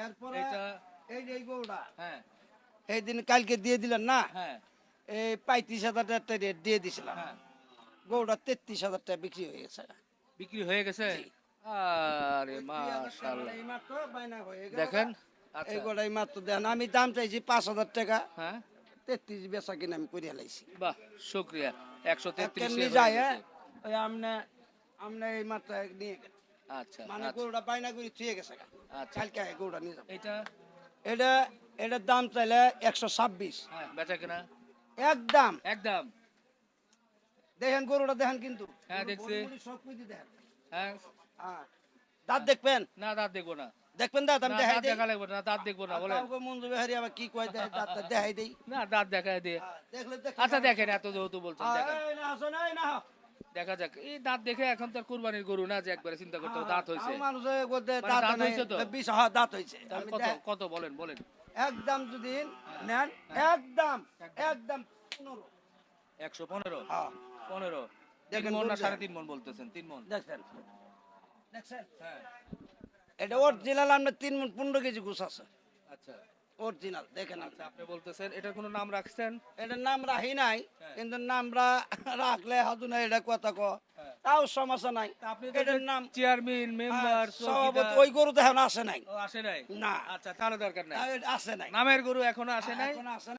এরপরে এটা এই যে এই গরুটা হ্যাঁ এই দিন কালকে দিয়ে দিলেন না, হ্যাঁ এই 35,000 টাকা রেট দিয়ে দিছিলাম। হ্যাঁ গরুটা 33,000 টাকা বিক্রি হয়ে গেছে। বিক্রি হয়ে গেছে। জি। আরে ওই 3,000 টাকা মাশাআল্লাহ, এই মাত্র বাইনা হয়ে গেল। দেখেন। এই আচ্ছা গরুটাই মাত্র দেন, আমি দাম চাইছি 5,000 টাকা, হ্যাঁ 33 বেচা কিনা আমি করে লাইছি। বাহ, শুক্রিয়া। 133 কেমনি হয়ে যায় গেছে। ওই আমনে আমনে এই মাত্র নিয়ে গেল। আচ্ছা মানে আচ্ছা গরুটা বাইনা করে থুয়ে গেছে। আচ্ছা। কালকে গরুটা নিয়ে যাবো। এটা এটা এটার দাম চাইলে 126 হ্যাঁ বেচা কিনা একদম। একদম। দেখেন গরুটা দেখেন কিন্তু হ্যাঁ, গরু দেখছি। বড়ি সব কিছু দেখেন। হ্যাঁ হ্যাঁ, দাঁত দেখবেন, না দাঁত দেখবো না, দেখবেন দাঁত আমি না দেখাই দাঁত দেই। দেখা লাগবে না, দাঁত দেখবো না বলেন। মঞ্জু বিহারি আবার কি কয় দাঁত দেখাই দেই। না দাঁত দেখায় দিয়ে। দেখলে দেখেন। আচ্ছা দেখেন, এত যেহেতু বলছেন দেখেন, এই না আসো না, এই না হও। দেখা যাক। এই দাঁত দেখে এখন তো আর কুরবানির গরু না যে একবারে চিন্তা করতে হবে দাঁত হয়েছে। তাও মানুষের বলতে মানে দাঁত দাঁত নাই, হইছে তো? 20 হ্যাঁ দাঁত হইছে। তাহলে আমি কত দেখ- কত বলেন বলেন। একদম যদি নেন, একদম একদম 15। 115 হ্যাঁ 15 দেখেন 3 মন না গরু 3.5 মন বলতেছেন? 3 মন। দেখছেন, দেখছেন হ্যাঁ এটা অরিজিনাল। আমরা 3 মণ 15 কেজি গোছ আছে, আচ্ছা অরিজিনাল। দেখেন আচ্ছা, আপনি বলতেছেন এটার কোনো নাম রাখছেন? এটার নাম রাখি নাই, হ্যাঁ। কিন্তু নামরা রাখলে হতো না, এটা কথা ক হ্যাঁ। তাও সমস্যা নাই। তা আপনি এটার নাম চেয়ারম্যান মেম্বার সভাপতি, ওই গরু তো এখন আসে নাই। আসে নাই? না, আচ্ছা তাহলে দরকার নাই, আসে নাই, নামের গরু এখনো আসে নাই। এখন আসে